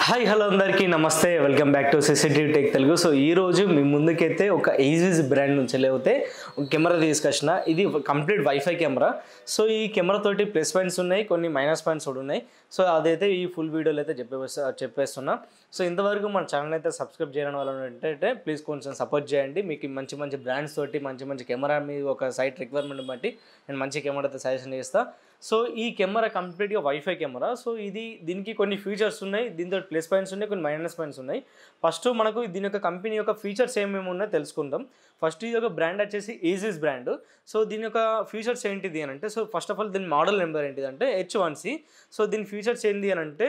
Hi hello అందరికీ నమస్తే welcome back to CCTV tech Telugu. So ఈ రోజు మీ ముందుకైతే ఒక ఏజిస్ బ్రాండ్ నుంచి లేకపోతే ఒక కెమెరా తీసుకొచ్చిన. ఇది కంప్లీట్ వైఫై కెమెరా. సో ఈ కెమెరా తోటి ప్లస్ పాయింట్స్ ఉన్నాయి, కొన్ని మైనస్ పాయింట్స్ కూడా ఉన్నాయి. సో అదైతే ఈ ఫుల్ వీడియోలో అయితే చెప్పేస్తున్నా. సో ఇంతవరకు మన ఛానల్ అయితే సబ్స్క్రైబ్ చేయడం వల్ల ఏంటంటే ప్లీజ్ కొంచెం సపోర్ట్ చేయండి. మీకు మంచి మంచి బ్రాండ్స్ తోటి మంచి కెమెరా మీ ఒక సైట్ రిక్వైర్మెంట్ బట్టి నేను మంచి కెమెరా అయితే సజెషన్ చేస్తాను. సో ఈ కెమెరా కంప్లీట్గా వైఫై కెమెరా. సో దీనికి కొన్ని ఫీచర్స్ ఉన్నాయి, దీంతో ప్లస్ పాయింట్స్ ఉన్నాయి, కొన్ని మైనస్ పాయింట్స్ ఉన్నాయి. ఫస్ట్ మనకు దీని యొక్క కంపెనీ యొక్క ఫీచర్స్ ఏమేమి ఉన్నాయో తెలుసుకుందాం. ఫస్ట్ ఇది ఒక బ్రాండ్ వచ్చేసి ఏజిస్ బ్రాండ్. సో దీని యొక్క ఫీచర్స్ ఏంటిది అని అంటే, సో ఫస్ట్ ఆఫ్ ఆల్ దీని మోడల్ నెంబర్ ఏంటిదంటే H1C. సో దీని ఫీచర్స్ ఏంటి అని అంటే,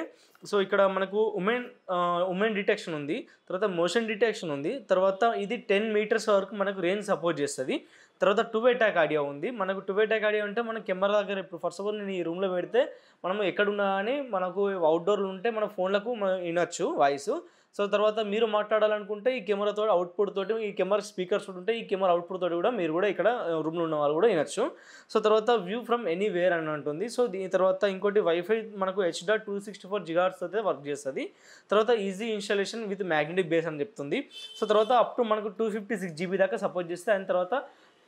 సో ఇక్కడ మనకు ఉమెన్ డిటెక్షన్ ఉంది, తర్వాత మోషన్ డిటెక్షన్ ఉంది, తర్వాత ఇది 10 మీటర్స్ వరకు మనకు రేంజ్ సపోర్ట్ చేస్తుంది. తర్వాత 2 వే ట్యాక్ ఆడియో ఉంది. మనకు 2 వే ట్యాక్ ఆడియో అంటే మన కెమెరా దగ్గర ఇప్పుడు ఫస్ట్ ఆఫ్ ఆల్ నేను ఈ రూమ్లో పెడితే మనం ఎక్కడున్నా కానీ మనకు అవుట్డోర్లు ఉంటే మన ఫోన్లకు వినొచ్చు వాయిస్. సో తర్వాత మీరు మాట్లాడాలనుకుంటే ఈ కెమెరాతో అవుట్పుట్ తోటి, ఈ కెమెరా స్పీకర్స్ ఉంటే ఈ కెమెరా అవుట్పుట్ తోటి కూడా మీరు కూడా ఇక్కడ రూమ్లో ఉన్న వాళ్ళు కూడా వినొచ్చు. సో తర్వాత వ్యూ ఫ్రమ్ ఎనీవేర్ అని ఉంటుంది. సో దీని తర్వాత ఇంకోటి వైఫై మనకు H.264 GHz అయితే వర్క్ చేస్తుంది. తర్వాత easy installation with magnetic base అని చెప్తుంది. సో తర్వాత అప్ టు మనకు 256 GB దాకా సపోర్ట్ చేస్తే, అండ్ తర్వాత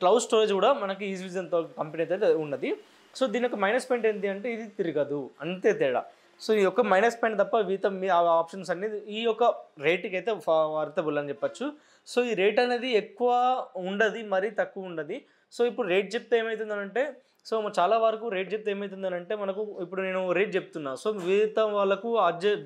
క్లౌడ్ స్టోరేజ్ కూడా మనకి ఈజీ విజన్ కంపెనీ అయితే ఉన్నది. సో దీని యొక్క మైనస్ పాయింట్ ఏంటి అంటే ఇది తిరగదు, అంతే తేడా. సో ఈ యొక్క మైనస్ పాయింట్ తప్ప వీతం మీ ఆప్షన్స్ అనేది ఈ యొక్క రేట్కి అయితే వర్తబుల్ అని చెప్పచ్చు. సో ఈ రేట్ అనేది ఎక్కువ ఉండదు, మరీ తక్కువ ఉండదు. సో ఇప్పుడు రేట్ చెప్తే ఏమవుతుందనంటే, సో చాలా వరకు రేట్ చెప్తే ఏమవుతుందనంటే మనకు ఇప్పుడు నేను రేట్ చెప్తున్నా, సో మిగతా వాళ్ళకు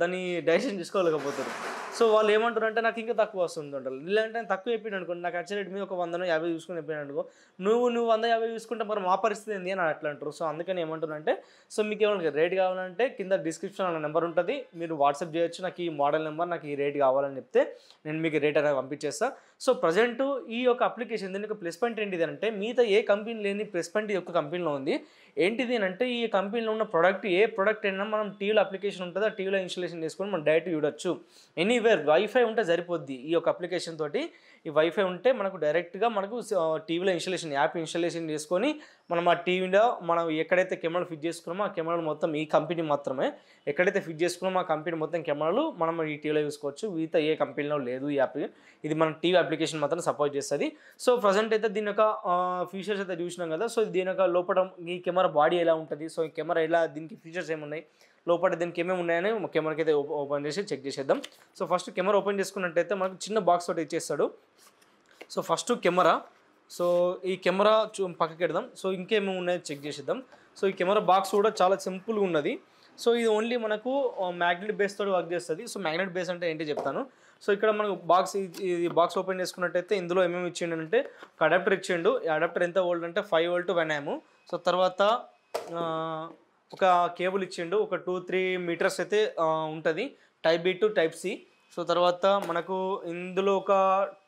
దాన్ని డైజెషన్ చేసుకోలేకపోతారు. సో వాళ్ళు ఏమంటారు అంటే నాకు ఇంకా తక్కువ వస్తుంది అంటారు. ఇలాంటి నేను తక్కువ చెప్పాను అనుకోండి, నాకు వచ్చే రేట్ మీద ఒక 100-50 చూసుకుని చెప్పాను అనుకో, నువ్వు 100-50 చూసుకుంటే మరి మా పరిస్థితి ఏంటి అని అట్లా అంటారు. సో అందుకని ఏమంటున్నానంటే, సో మీకు ఏమన్నా రేట్ కావాలంటే కింద డిస్క్రిప్షన్ అన్న నెంబర్ ఉంటుంది, మీరు వాట్సాప్ చేయొచ్చు. నాకు ఈ మోడల్ నెంబర్, నాకు ఈ రేట్ కావాలని చెప్తే నేను మీకు రేట్ అనేది పంపించేస్తాను. సో ప్రజెంట్ ఈ యొక్క అప్లికేషన్ దీని యొక్క ప్లస్ పాయింట్ ఏంటిది అంటే, మిగతా ఏ కంపెనీ లేని ప్లస్ పాయింట్ ఈ యొక్క కంపెనీలో ఉంది. ఏంటిది అంటే, ఈ కంపెనీలో ఉన్న ప్రోడక్ట్ ఏ ప్రోడక్ట్ అయినా మనం టీవీలో అప్లికేషన్ ఉంటుంది, ఆ టీవీలో ఇన్స్టాలేషన్ చేసుకొని మనం డైరెక్ట్ చూడొచ్చు. ఎనీవేర్ వైఫై ఉంటే సరిపోద్ది. ఈ యొక్క అప్లికేషన్ తోటి ఈ వైఫై ఉంటే మనకు డైరెక్ట్గా మనకు టీవీలో ఇన్స్టాలేషన్ యాప్ ఇన్స్టాలేషన్ చేసుకొని మనం ఆ టీవీలో మనం ఎక్కడైతే కెమెరాలు ఫిట్ చేసుకున్నామో ఆ కెమెరాలు మొత్తం ఈ కంపెనీ మాత్రమే, ఎక్కడైతే ఫిట్ చేసుకున్నామో ఆ కంపెనీ మొత్తం కెమెరాలు మనం ఈ టీవీలో చూసుకోవచ్చు. మిగతా ఏ కంపెనీలో లేదు ఈ యాప్. ఇది మన టీవీ అప్లికేషన్ మాత్రం సపోర్ట్ చేస్తుంది. సో ప్రజెంట్ అయితే దీని యొక్క ఫీచర్స్ అయితే చూసినాం కదా. సో దీని యొక్క లోపల ఈ కెమెరా బాడీ ఎలా ఉంటుంది, సో ఈ కెమెరా ఎలా, దీనికి ఫీచర్స్ ఏమున్నాయి, లోపల దీనికి ఏమేమి ఉన్నాయని కెమెరాకి అయితే ఓపెన్ చేసి చెక్ చేసేద్దాం. సో ఫస్ట్ కెమెరా ఓపెన్ చేసుకున్నట్టయితే మనకు చిన్న బాక్స్ తోటి ఇచ్చేస్తాడు. సో ఫస్ట్ కెమెరా, సో ఈ కెమెరా పక్కకి పెడదాం. సో ఇంకేమేమి ఉన్నాయో చెక్ చేసేద్దాం. సో ఈ కెమెరా బాక్స్ కూడా చాలా సింపుల్గా ఉన్నది. సో ఇది ఓన్లీ మనకు మ్యాగ్నెట్ బేస్ తోటి వర్క్ చేస్తుంది. సో మ్యాగ్నెట్ బేస్ అంటే ఏంటి చెప్తాను. సో ఇక్కడ మనకు ఈ బాక్స్ ఓపెన్ చేసుకున్నట్టయితే ఇందులో ఏమేమి ఇచ్చిండు అంటే, ఒక అడాప్టర్ ఇచ్చిండు. ఈ అడాప్టర్ ఎంత వోల్ట్ అంటే 5 వోల్ట్ 1 ఆంప్. సో తర్వాత ఒక కేబుల్ ఇచ్చిండు, ఒక 2-3 మీటర్స్ అయితే ఉంటుంది, type B to type C. So తర్వాత మనకు ఇందులో ఒక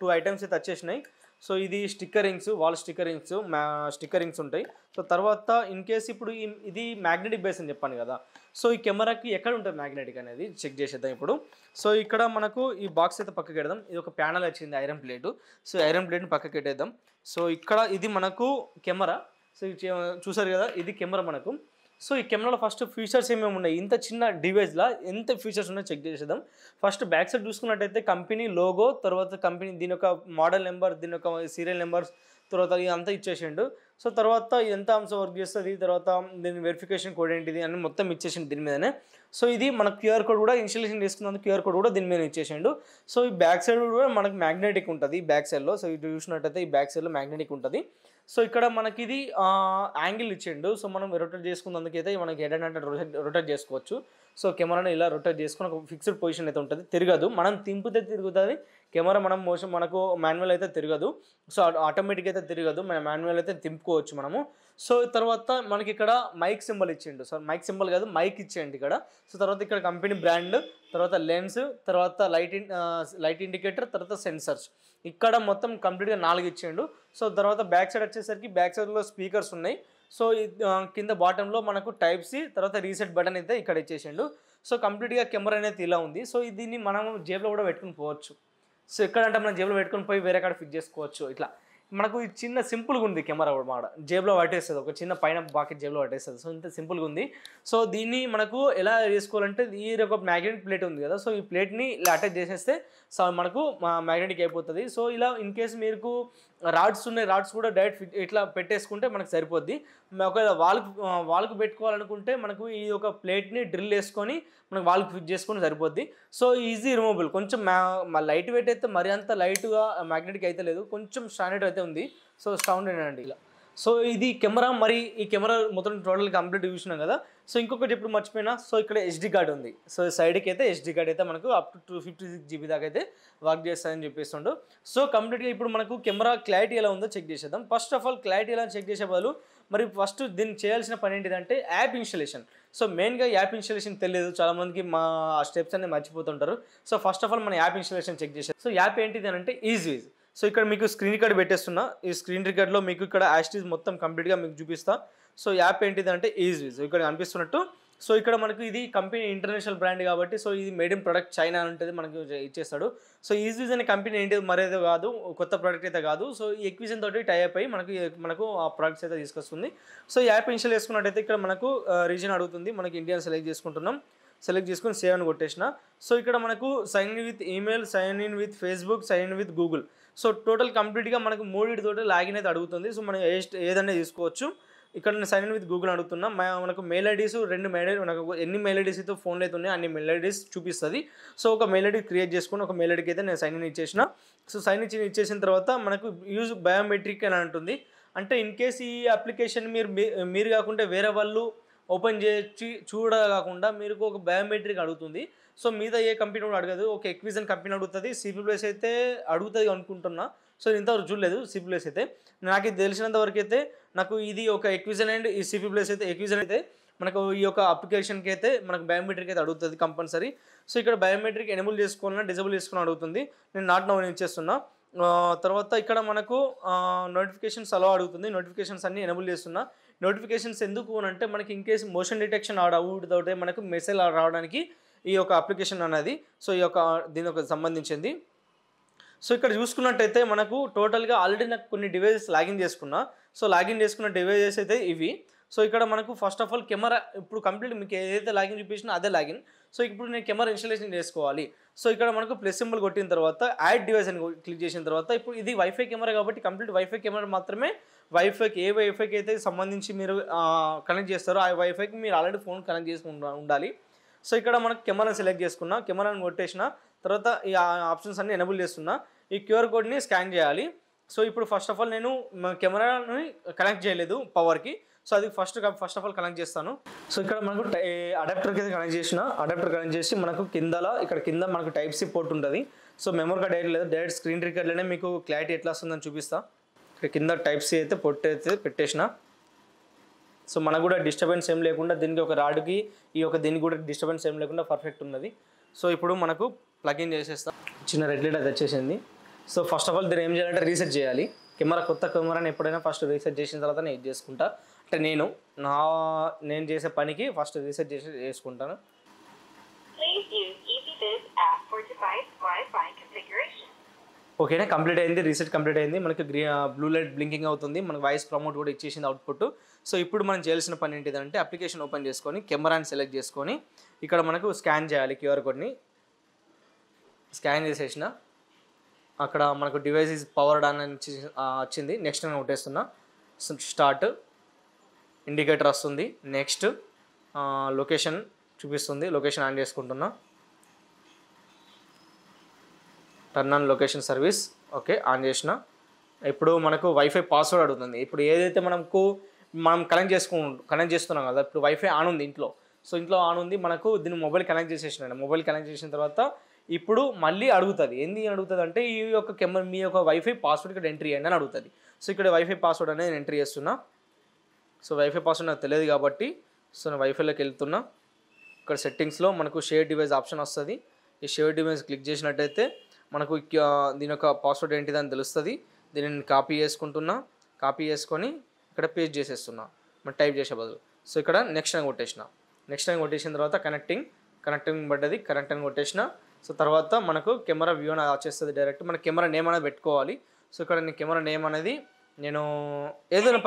2 ఐటమ్స్ అయితే వచ్చేసినాయి. సో ఇది స్టిక్కరింగ్స్, వాల్ స్టిక్కరింగ్స్ ఉంటాయి. సో తర్వాత ఇన్ కేస్ ఇప్పుడు ఇది మ్యాగ్నెటిక్ బేస్ అని చెప్పాను కదా. సో ఈ కెమెరాకి ఎక్కడ ఉంటుంది మ్యాగ్నెటిక్ అనేది చెక్ చేసేద్దాం ఇప్పుడు. సో ఇక్కడ మనకు ఈ బాక్స్ అయితే పక్కకి పెడదాం. ఇది ఒక ప్యానల్ వచ్చింది, ఐరన్ ప్లేట్. సో ఐరన్ ప్లేట్ని పక్కకి పెట్టేద్దాం. సో ఇక్కడ ఇది మనకు కెమెరా. సో చూసారు కదా, ఇది కెమెరా మనకు. సో ఈ కెమెరాలో ఫస్ట్ ఫీచర్స్ ఏమేమి ఉన్నాయి, ఇంత చిన్న డివైస్లో ఎంత ఫీచర్స్ ఉన్నాయో చెక్ చేసేద్దాం. ఫస్ట్ బ్యాక్ సైడ్ చూసుకున్నట్టయితే కంపెనీ లోగో, తర్వాత కంపెనీ దీని యొక్క మోడల్ నెంబర్, దీని యొక్క సీరియల్ నెంబర్స్, తర్వాత ఇదంతా ఇచ్చేసిండు. సో తర్వాత ఎంత అంశం వర్క్ చేస్తుంది, తర్వాత దీని వెరిఫికేషన్ కోడ్ ఏంటిది అని మొత్తం ఇచ్చేసిండు దీని మీదనే. సో ఇది మన QR కోడ్ కూడా ఇన్స్టాలేషన్ చేసుకున్నందుకు QR కోడ్ కూడా దీని మీద ఇచ్చేసిండు. సో ఈ బ్యాక్ సైడ్ కూడా మనకు మ్యాగ్నెటిక్ ఉంటుంది ఈ బ్యాక్ సైడ్లో. సో ఇది చూసినట్టయితే ఈ బ్యాక్ సైడ్లో మ్యాగ్నెటిక్ ఉంటుంది. సో ఇక్కడ మనకి ఇది యాంగిల్ ఇచ్చిండు. సో మనం రొటేట్ చేసుకున్నందుకైతే మనకి హెడ్ అండ్ రొటేట్ చేసుకోవచ్చు. సో కెమెరాని ఇలా రొటేట్ చేసుకుని ఒక ఫిక్స్డ్ పొజిషన్ అయితే ఉంటుంది, తిరగదు. మనం తింపితే తిరుగుతుంది కెమెరా, మనకు మాన్యువల్ అయితే తిరగదు. సో ఆటోమేటిక్ అయితే తిరగదు, మన మాన్యువల్ అయితే తింపుకోవచ్చు మనము. సో తర్వాత మనకి ఇక్కడ మైక్ సింబల్ ఇచ్చిండు. సో మైక్ సింబల్ కాదు, మైక్ ఇచ్చేయండి ఇక్కడ. సో తర్వాత ఇక్కడ కంపెనీ బ్రాండ్, తర్వాత లెన్స్, తర్వాత లైట్ ఇండికేటర్, తర్వాత సెన్సర్స్. ఇక్కడ మొత్తం కంప్లీట్గా 4 ఇచ్చిండు. సో తర్వాత బ్యాక్ సైడ్ వచ్చేసరికి బ్యాక్ సైడ్లో స్పీకర్స్ ఉన్నాయి. సో కింద బాటంలో మనకు టైప్ C, తర్వాత రీసెట్ బటన్ అయితే ఇక్కడ ఇచ్చేసిండు. సో కంప్లీట్గా కెమెరా అనేది ఇలా ఉంది. సో దీన్ని మనం జేబులో కూడా పెట్టుకుని పోవచ్చు. సో ఎక్కడంటే మనం జేబులో పెట్టుకుని పోయి వేరే కాడ ఫిట్ చేసుకోవచ్చు. ఇట్లా మనకు ఈ చిన్న సింపుల్గా ఉంది కెమెరా కూడా మాట జేబులో పట్టేస్తుంది, ఒక చిన్న పైన బాకెట్ జేబులో పట్టేస్తుంది. సో ఇంత సింపుల్గా ఉంది. సో దీన్ని మనకు ఎలా చేసుకోవాలంటే ఈ ఒక మ్యాగ్నెటిక్ ప్లేట్ ఉంది కదా, సో ఈ ప్లేట్ని ఇలా అటాచ్ చేసేస్తే సో మనకు మ్యాగ్నెటిక్ అయిపోతుంది. సో ఇలా ఇన్ కేస్ మీకు రాడ్స్ ఉన్నాయి, రాడ్స్ కూడా డైరెక్ట్ ఫిట్ ఇట్లా పెట్టేసుకుంటే మనకు సరిపోద్ది. ఒకవేళ వాళ్ళకు పెట్టుకోవాలనుకుంటే మనకు ఈ ఒక ప్లేట్ని డ్రిల్ వేసుకొని మనకు వాళ్ళకి ఫిట్ చేసుకొని సరిపోద్ది. సో ఈజీ రిమూవబుల్, కొంచెం లైట్ వెయిట్ అయితే మరి అంత లైట్గా మ్యాగ్నెటిక్ అయితే లేదు, కొంచెం స్టాండర్డ్ అయితే ఉంది. సో స్టాండర్డ్ అండి ఇలా. సో ఇది కెమెరా, మరి ఈ కెమెరా మొత్తం టోటల్ కంప్లీట్ చూసినాం కదా. సో ఇంకొకటి ఇప్పుడు మర్చిపోయినా, సో ఇక్కడ SD కార్డ్ ఉంది. సో సైడ్కి అయితే SD కార్డ్ అయితే మనకు అప్ టు 256 GB దాకా అయితే వర్క్ చేస్తాయని చెప్పేస్తుండు. సో కంప్లీట్గా ఇప్పుడు మనకు కెమెరా క్లారిటీ ఎలా ఉందో చెక్ చేసేద్దాం. ఫస్ట్ ఆఫ్ ఆల్ క్లారిటీ ఎలా చెక్ చేసే బదులు మరి ఫస్ట్ దీన్ని చేయాల్సిన పని ఏంటిదంటే యాప్ ఇన్స్టాలేషన్. సో మెయిన్గా యాప్ ఇన్స్టాలేషన్ తెలియదు చాలామందికి, మా స్టెప్స్ అన్ని మర్చిపోతుంటారు. సో ఫస్ట్ ఆఫ్ ఆల్ మన యాప్ ఇన్స్టాలేషన్ చెక్ చేసేది. సో యాప్ ఏంటిది అంటే ఈజీజ్. సో ఇక్కడ మీకు స్క్రీన్ రికార్డ్ పెట్టేస్తున్నా, ఈ స్క్రీన్ రికార్డ్లో మీకు ఇక్కడ యాస్టీజ్ మొత్తం కంప్లీట్గా మీకు చూపిస్తా. సో యాప్ ఏంటిది అంటే ఈజీజ్ ఇక్కడ కనిపిస్తున్నట్టు. సో ఇక్కడ మనకు ఇది కంపెనీ ఇంటర్నేషనల్ బ్రాండ్ కాబట్టి, సో ఇది మేడ్ ఇన్ ప్రొడక్ట్ చైనా ఉంటుంది మనకు ఇచ్చేస్తాడు. సో ఈజీజ్ అనే కంపెనీ ఏంటిది మరేదో కాదు, కొత్త ప్రోడక్ట్ అయితే కాదు. సో ఈ ఎక్విజన్ తోటి టైఅప్ అయ్యి మనకు ఆ ప్రొడక్ట్స్ అయితే తీసుకొస్తుంది. సో యాప్ ఇన్స్టాల్ చేసుకున్నట్టయితే ఇక్కడ మనకు రీజన్ అడుగుతుంది, మనకి ఇండియా సెలెక్ట్ చేసుకుంటున్నాం. సెలెక్ట్ చేసుకొని సేవ్ అని కొట్టేసిన. సో ఇక్కడ మనకు sign in with email, sign in with Facebook, sign in with Google. So total కంప్లీట్గా మనకు 3 లాగిన్ అయితే అడుగుతుంది. సో మనం ఏదైనా తీసుకోవచ్చు. ఇక్కడ నేను సైన్ ఇన్ విత్ గూగుల్ అడుగుతున్నా. మనకు మెయిల్ ఐడీస్ 2 మెయిల్ ఐడీ, మనకు ఎన్ని మెయిల్ ఐడీస్ అయితే ఫోన్లో అయితే ఉన్నాయో అన్ని మెయిల్ ఐడీస్ చూపిస్తుంది. సో ఒక మెయిల్ ఐడీ క్రియేట్ చేసుకుని ఒక మెయిల్ ఐడీకి అయితే నేను సైన్ ఇన్ ఇచ్చేసిన. సో సైన్ ఇన్ ఇచ్చేసిన తర్వాత మనకు యూజ్ బయోమెట్రిక్ అని అంటుంది. అంటే ఇన్ కేస్ ఈ అప్లికేషన్ మీరు కాకుండా వేరే వాళ్ళు ఓపెన్ చేసి చూడకుండా మీరు ఒక బయోమెట్రిక్ అడుగుతుంది. సో మీద ఏ కంపెనీ కూడా అడగదు, ఒక ఎక్విజన్ కంపెనీ అడుగుతుంది. సిపి ప్లేస్ అయితే అడుగుతుంది అనుకుంటున్నా. సో ఇంతవరకు చూడలేదు సిపి ప్లేస్ అయితే. నాకు ఇది తెలిసినంత వరకు అయితే నాకు ఇది ఒక ఎక్విజన్ అండ్ ఈ సిపి ప్లేస్ అయితే ఎక్విజన్ అయితే మనకు ఈ యొక్క అప్లికేషన్కి అయితే మనకు బయోమెట్రిక్ అయితే అడుగుతుంది కంపల్సరీ. సో ఇక్కడ బయోమెట్రిక్ ఎనేబుల్ చేసుకోవాలన్నా డిజేబుల్ చేసుకుని అడుగుతుంది. నేను నాట్ నౌ ఇచ్చేస్తున్నా. తర్వాత ఇక్కడ మనకు నోటిఫికేషన్స్ అలా అడుగుతుంది. నోటిఫికేషన్స్ అన్నీ ఎనేబుల్ చేస్తున్నా. నోటిఫికేషన్స్ ఎందుకు అని అంటే మనకి ఇన్ కేసు మోషన్ డిటెక్షన్ అవుతుంటే మనకు మెసేజ్ రావడానికి ఈ యొక్క అప్లికేషన్ అనేది, సో ఈ యొక్క దీనికి సంబంధించింది. సో ఇక్కడ చూసుకున్నట్టయితే మనకు టోటల్గా ఆల్రెడీ నాకు కొన్ని డివైజెస్ లాగిన్ చేసుకున్నా. సో లాగిన్ చేసుకున్న డివైజెస్ అయితే ఇవి. సో ఇక్కడ మనకు ఫస్ట్ ఆఫ్ ఆల్ కెమెరా ఇప్పుడు కంప్లీట్ మీకు ఏదైతే లాగిన్ చూపించినా అదే లాగిన్. సో ఇప్పుడు నేను కెమెరా ఇన్స్టాలేషన్ చేసుకోవాలి. సో ఇక్కడ మనకు ప్లస్ సింబల్ కొట్టిన తర్వాత యాడ్ డివైస్ అని క్లిక్ చేసిన తర్వాత ఇప్పుడు ఇది వైఫై కెమెరా కాబట్టి కంప్లీట్ వైఫై కెమెరా మాత్రమే. వైఫైకి ఏ వైఫైకి అయితే సంబంధించి మీరు కనెక్ట్ చేస్తారో ఆ వైఫైకి మీరు ఆల్రెడీ ఫోన్ కనెక్ట్ చేసుకుని ఉండాలి. సో ఇక్కడ మనకు కెమెరా సెలెక్ట్ చేసుకున్నా, కెమెరాని కొట్టేసిన తర్వాత ఈ ఆప్షన్స్ అన్ని ఎనేబుల్ చేస్తున్నా. ఈ క్యూఆర్ కోడ్ని స్కాన్ చేయాలి. సో ఇప్పుడు ఫస్ట్ ఆఫ్ ఆల్ నేను కెమెరాని కనెక్ట్ చేయలేదు పవర్కి. సో అది ఫస్ట్ ఆఫ్ ఆల్ కనెక్ట్ చేస్తాను. సో ఇక్కడ మనకు అడాప్టర్కి అయితే కనెక్ట్ చేసిన. అడాప్టర్ కనెక్ట్ చేసి మనకు ఇక్కడ కింద మనకు టైప్ సి పోర్ట్ ఉంటుంది. సో మెమరీ కార్డ్ డైరెక్ట్ లేదు, డైరెక్ట్ స్క్రీన్ రికార్డ్లోనే మీకు క్లారిటీ ఎట్లా వస్తుందని చూపిస్తా. ఇక్కడ కింద టైప్ సి అయితే పొట్టు అయితే పెట్టేసిన. సో మనకు కూడా డిస్టర్బెన్స్ ఏం లేకుండా దీనికి ఒక రాడ్కి దీనికి కూడా డిస్టర్బెన్స్ ఏం లేకుండా పర్ఫెక్ట్ ఉన్నది. సో ఇప్పుడు మనకు ప్లగిన్ చేసేస్తాం. చిన్న రెడ్ లైట్ అది వచ్చేసింది. సో ఫస్ట్ ఆఫ్ ఆల్ దీన్ని ఏం చేయాలంటే రీసెట్ చేయాలి. కొత్త కెమెరాని ఎప్పుడైనా ఫస్ట్ రీసెట్ చేసిన తర్వాత నేను ఇది చేసుకుంటా. అంటే నేను చేసే పనికి ఫస్ట్ రీసెట్ చేసుకుంటాను. ఓకేనా, కంప్లీట్ అయింది, రీసెట్ కంప్లీట్ అయింది. మనకి బ్లూ లైట్ బ్లింకింగ్ అవుతుంది, మనకి వాయిస్ ప్రమోట్ కూడా ఇచ్చేసింది అవుట్పుట్. సో ఇప్పుడు మనం చేయాల్సిన పని ఏంటిదంటే అప్లికేషన్ ఓపెన్ చేసుకొని కెమెరాని సెలెక్ట్ చేసుకొని ఇక్కడ మనకు స్కాన్ చేయాలి. క్యూఆర్ కోడ్ని స్కాన్ చేసేసిన అక్కడ మనకు డివైస్ ఈజ్ పవర్డ్ అని వచ్చింది. నెక్స్ట్ నేను కొట్టేస్తున్నా. స్టార్ట్ ఇండికేటర్ వస్తుంది. నెక్స్ట్ లొకేషన్ చూపిస్తుంది, లొకేషన్ ఆన్ చేసుకుంటున్నా. Turn on location service, okay on చేసిన. ఇప్పుడు మనకు వైఫై పాస్వర్డ్ అడుగుతుంది. ఇప్పుడు ఏదైతే మనం కనెక్ట్ చేస్తున్నాం కదా, ఇప్పుడు వైఫై ఆన్ ఉంది ఇంట్లో. సో ఇంట్లో ఆన్ ఉంది, మనకు దీన్ని మొబైల్ కనెక్ట్ చేసేసిన. మొబైల్ కనెక్ట్ చేసిన తర్వాత ఇప్పుడు మళ్ళీ అడుగుతుంది. ఏంది అడుగుతుంది అంటే ఈ యొక్క కెమెరా మీ యొక్క వైఫై పాస్వర్డ్ ఇక్కడ ఎంట్రీ చేయండి అని అడుగుతుంది. సో ఇక్కడ వైఫై పాస్వర్డ్ అనేది నేను ఎంట్రీ చేస్తున్నా. సో వైఫై పాస్వర్డ్ నాకు తెలియదు కాబట్టి సో నేను వైఫైలోకి వెళ్తున్నా. ఇక్కడ సెట్టింగ్స్లో మనకు షేర్ డివైస్ ఆప్షన్ వస్తుంది. ఈ షేర్ డివైస్ క్లిక్ చేసినట్టయితే మనకు దీని యొక్క పాస్వర్డ్ ఏంటిదని తెలుస్తుంది. దీనిని కాపీ చేసుకుంటున్నా. కాపీ చేసుకొని ఇక్కడ పేస్ట్ చేసేస్తున్నా మనం టైప్ చేసే బదులు. సో ఇక్కడ నెక్స్ట్ అని కొట్టేసిన. నెక్స్ట్ అని కొట్టేసిన తర్వాత కనెక్టింగ్ పడ్డది, కనెక్ట్ అని కొట్టేసిన. సో తర్వాత మనకు కెమెరా వ్యూ అనేది వచ్చేస్తుంది. డైరెక్ట్ మన కెమెరా నేమ్ అనేది పెట్టుకోవాలి. సో ఇక్కడ నేను కెమెరా నేమ్ అనేది నేను ఏదైనా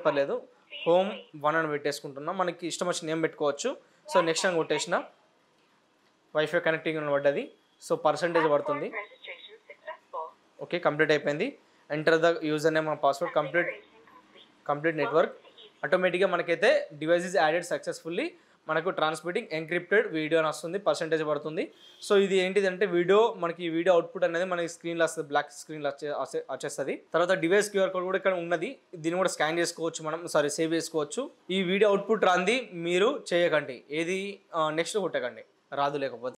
పర్లేదు, హోమ్ 1 అని పెట్టేసుకుంటున్నా. మనకి ఇష్టం వచ్చిన నేమ్ పెట్టుకోవచ్చు. సో నెక్స్ట్ అని కొట్టేసిన, వైఫై కనెక్టింగ్ అని పడ్డది. సో పర్సంటేజ్ పడుతుంది. ఓకే, కంప్లీట్ అయిపోయింది. Enter the user name and password, complete network. ఆటోమేటిక్గా మనకైతే డివైస్ ఈజ్ యాడెడ్ సక్సెస్ఫుల్లీ, మనకు ట్రాన్స్మిటింగ్ ఎంక్రిప్టెడ్ వీడియో అని వస్తుంది, పర్సంటేజ్ పడుతుంది. సో ఇది ఏంటిదంటే మనకి వీడియో అవుట్పుట్ అనేది మనకి స్క్రీన్లో వస్తుంది, బ్లాక్ స్క్రీన్లో వచ్చేస్తుంది. తర్వాత డివైస్ క్యూఆర్ కోడ్ కూడా ఇక్కడ ఉన్నది, దీన్ని కూడా స్కాన్ చేసుకోవచ్చు మనం, సేవ్ చేసుకోవచ్చు. ఈ వీడియో అవుట్పుట్ రాంది మీరు చేయకండి, ఏది నెక్స్ట్ కొట్టకండి, రాదు లేకపోతే.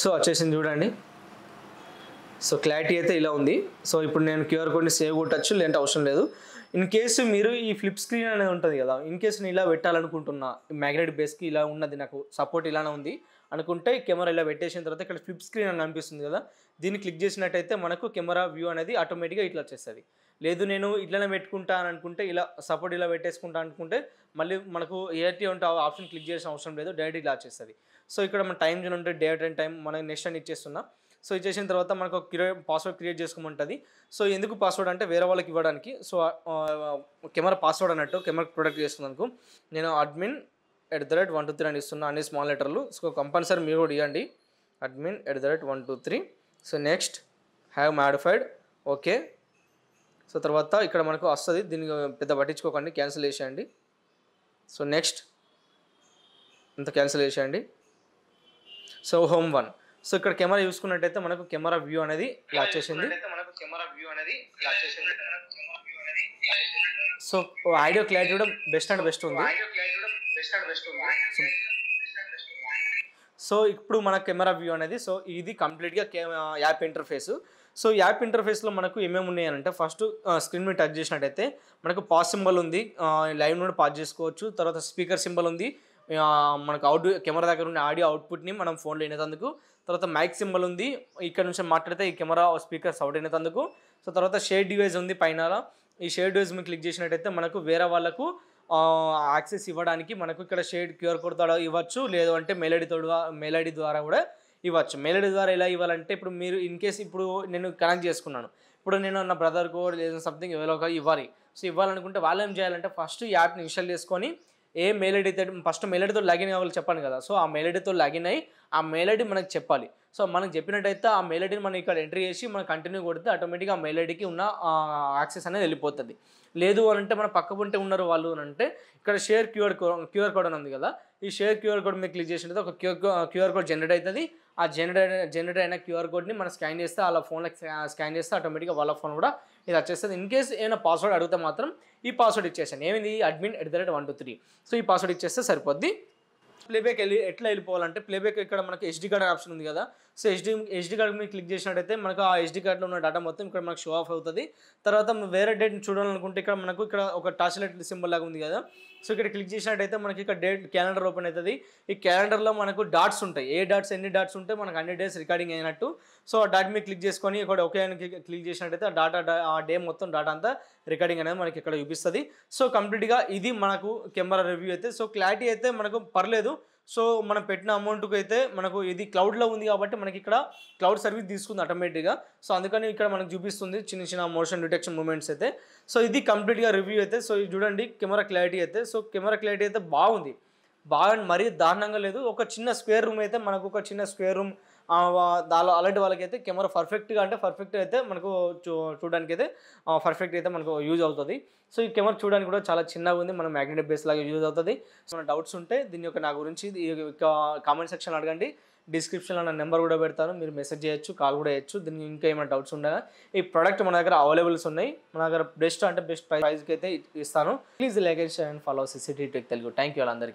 సో వచ్చేసింది చూడండి. సో క్లారిటీ అయితే ఇలా ఉంది. సో ఇప్పుడు నేను క్యూఆర్ కోడ్ని సేవ్ కొట్టచ్చు, లేదంటే అవసరం లేదు. ఇన్ కేసు మీరు ఈ ఫ్లిప్ స్క్రీన్ అనేది ఉంటుంది కదా, ఇన్ కేసు నేను ఇలా పెట్టాలనుకుంటున్నా, మ్యాగ్నెటిక్ బేస్కి ఇలా ఉన్నది, నాకు సపోర్ట్ ఇలానే ఉంది అనుకుంటే కెమెరా ఇలా పెట్టేసిన తర్వాత ఇక్కడ ఫ్లిప్ స్క్రీన్ అని అనిపిస్తుంది కదా, దీన్ని క్లిక్ చేసినట్టయితే మనకు కెమెరా వ్యూ అనేది ఆటోమేటిక్గా ఇట్లా వచ్చేస్తుంది. లేదు నేను ఇట్లనే పెట్టుకుంటా అని అనుకుంటే, ఇలా సపోర్ట్ ఇలా పెట్టేసుకుంటా అనుకుంటే మళ్ళీ మనకు ఏటీ ఉంటే ఆప్షన్ క్లిక్ చేసిన అవసరం లేదు, డైరెక్ట్ ఇలా వచ్చేస్తుంది. సో ఇక్కడ మన టైం జోన్ ఉంటే డేట్ అండ్ టైం మనకి నెక్స్ట్ అని ఇచ్చేస్తున్నా. సో ఇచ్చేసిన తర్వాత మనకు పాస్వర్డ్ క్రియేట్ చేసుకోమంటుంది. సో ఎందుకు పాస్వర్డ్ అంటే వేరే వాళ్ళకి ఇవ్వడానికి. సో కెమెరా పాస్వర్డ్ అన్నట్టు కెమెరా ప్రొడక్ట్ చేస్తున్నందుకు నేను admin@123 అని ఇస్తున్నా, అన్ని స్మాల్ లెటర్లు. సో కంపల్సరీ మీరు కూడా ఇవ్వండి, admin@123. So next have modified, okay. So తర్వాత ఇక్కడ మనకు వస్తుంది, దీన్ని పెద్ద పట్టించుకోకండి, క్యాన్సిల్ చేసేయండి. సో నెక్స్ట్ ఇంత క్యాన్సిల్ చేసేయండి. So home 1. సో ఇక్కడ కెమెరా చూసుకున్నట్టయితే మనకు కెమెరా వ్యూ అనేది ఇలా వచ్చేసింది. సో ఆడియో క్లారిటీ కూడా బెస్ట్ ఉంది. సో ఇప్పుడు మన కెమెరా వ్యూ అనేది, సో ఇది కంప్లీట్గా యాప్ ఇంటర్ఫేస్. సో యాప్ ఇంటర్ఫేస్లో మనకు ఏమేమి ఉన్నాయనంటే, ఫస్ట్ స్క్రీన్ మీద టచ్ చేసినట్టయితే మనకు పాజ్ సింబల్ ఉంది, లైవ్ నుండి పాజ్ చేసుకోవచ్చు. తర్వాత స్పీకర్ సింబల్ ఉంది, మనకు కెమెరా దగ్గర ఉన్న ఆడియో అవుట్పుట్ని మనం ఫోన్లో వినేందుకు. తర్వాత మైక్ సింబల్ ఉంది, ఇక్కడ నుంచి మాట్లాడితే ఈ కెమెరా స్పీకర్ సౌండ్ వినేందుకు. సో తర్వాత షేర్ డివైస్ ఉంది పైన. ఈ షేర్ డివైస్ మీద క్లిక్ చేసినట్టయితే మనకు వేరే వాళ్ళకు యాక్సెస్ ఇవ్వడానికి మనకు ఇక్కడ షేర్ క్యూఆర్ కోడ్ ద్వారా ఇవ్వచ్చు, లేదు అంటే మెయిల్ ఐడి ద్వారా కూడా ఇవ్వచ్చు. మెయిల్ ఐడి ద్వారా ఎలా ఇవ్వాలంటే, ఇప్పుడు మీరు ఇన్ కేసు ఇప్పుడు నేను కనెక్ట్ చేసుకున్నాను, ఇప్పుడు నేను నా బ్రదర్కో లేదా సంథింగ్ ఎవరో ఇవ్వాలి. సో ఇవ్వాలనుకుంటే వాళ్ళు ఏం చేయాలంటే, ఫస్ట్ యాప్ని ఇన్స్టాల్ చేసుకొని ఏ మెయిల్ ఐడి అయితే ఫస్ట్ మెయిల్ ఐడితో లాగిన్ అవ్వాలి చెప్పాను కదా. సో ఆ మెయిల్ ఐడితో లాగిన్ అయ్యి ఆ మెయిల్ ఐడి మనకు చెప్పాలి. సో మనకు చెప్పినట్టయితే ఆ మెయిల్ ఐడిని మనం ఇక్కడ ఎంట్రీ చేసి మనం కంటిన్యూ కొడితే ఆటోమేటిక్గా ఆ మెయిల్ ఐడికి ఉన్న యాక్సెస్ అనేది వెళ్ళిపోతుంది. లేదు అని అంటే మన పక్కకుంటే ఉన్నారు వాళ్ళు అని అంటే, ఇక్కడ షేర్ క్యూఆర్ కోడ్ అని ఉంది కదా, ఈ షేర్ క్యూఆర్ కోడ్ మీద క్లిక్ చేసినట్టు ఒక క్యూఆర్ కోడ్ జనరేట్ అవుతుంది. ఆ జనరేట్ అయిన క్యూఆర్ కోడ్ని మనం స్కాన్ చేస్తే వాళ్ళ ఫోన్లో స్కాన్ చేస్తే ఆటోమేటిక్గా వాళ్ళ ఫోన్ కూడా ఇది వచ్చేస్తుంది. ఇన్ కేసు ఏమైనా పాస్వర్డ్ అడిగితే మాత్రం ఈ పాస్వర్డ్ ఇచ్చేసాను, ఏమిది admin@123. సో ఈ పాస్వర్డ్ ఇచ్చేస్తే సరిపోద్ది. ప్లేబ్యాక్ ఎట్లా వెళ్ళిపోవాలంటే, ప్లేబ్యాక్ ఇక్కడ మనకి ఎస్డీ కార్డ్ ఆప్షన్ ఉంది కదా. సో ఎస్డీ కార్డ్ మీద క్లిక్ చేసినట్టయితే మనకు ఆ ఎస్డీ కార్డ్లో ఉన్న డేటా మొత్తం ఇక్కడ మనకు షో ఆఫ్ అవుతుంది. తర్వాత వేరే డేట్ని చూడాలనుకుంటే ఇక్కడ మనకు ఇక్కడ ఒక టార్చ్ లైట్ సింబల్ లాగా ఉంది కదా. సో ఇక్కడ క్లిక్ చేసినట్టయితే మనకి ఇక్కడ డేట్ క్యాలెండర్ ఓపెన్ అవుతుంది. ఈ క్యాలెండర్లో మనకు డాట్స్ ఉంటాయి, ఎన్ని డాట్స్ ఉంటే మనకు అన్ని డేస్ రికార్డింగ్ అయినట్టు. సో ఆ డాట్ మీద క్లిక్ చేసుకొని ఇక్కడ ఓకే అని క్లిక్ చేసినట్టయితే ఆ డే మొత్తం డాటా అంతా రికార్డింగ్ అనేది మనకి ఇక్కడ చూపిస్తుంది. సో కంప్లీట్గా ఇది మనకు కెమెరా రివ్యూ అయితే. సో క్లారిటీ అయితే మనకు పర్లేదు. సో మనం పెట్టిన అమౌంట్కి అయితే మనకు ఇది క్లౌడ్లో ఉంది కాబట్టి మనకి ఇక్కడ క్లౌడ్ సర్వీస్ తీసుకుంది ఆటోమేటిక్గా. సో అందుకని ఇక్కడ మనకు చూపిస్తుంది చిన్న మోషన్ డిటెక్షన్ మూమెంట్స్ అయితే. సో ఇది కంప్లీట్గా రివ్యూ అయితే. సో ఇది చూడండి కెమెరా క్లారిటీ అయితే. సో కెమెరా క్లారిటీ అయితే బాగుంది, బాగా మరీ దారుణంగా లేదు. ఒక చిన్న స్క్వేర్ రూమ్ అయితే మనకు ఒక చిన్న స్క్వేర్ రూమ్ దానిలో అలాంటి వాళ్ళకైతే కెమెరా పర్ఫెక్ట్గా అంటే పర్ఫెక్ట్ అయితే మనకు చూడడానికి అయితే పర్ఫెక్ట్ అయితే మనకు యూజ్ అవుతుంది. సో ఈ కెమెరా చూడడానికి కూడా చాలా చిన్నగా ఉంది, మనం మ్యాగ్నెటిక్ బేస్ లాగా యూజ్ అవుతుంది. సో మన డౌట్స్ ఉంటే దీని యొక్క నా గురించి కామెంట్ సెక్షన్లో అడగండి, డిస్క్రిప్షన్లో నా నెంబర్ కూడా పెడతాను, మీరు మెసేజ్ చేయొచ్చు, కాల్ కూడా చేయొచ్చు. దీనికి ఇంకా ఏమైనా డౌట్స్ ఉండగా ఈ ప్రోడక్ట్ మన దగ్గర అవైలబుల్స్ ఉన్నాయి, మన దగ్గర బెస్ట్ ప్రైస్కి అయితే ఇస్తాను. Please like and share and follow సిసిటీ tech Telugu. Thank you అందరికీ.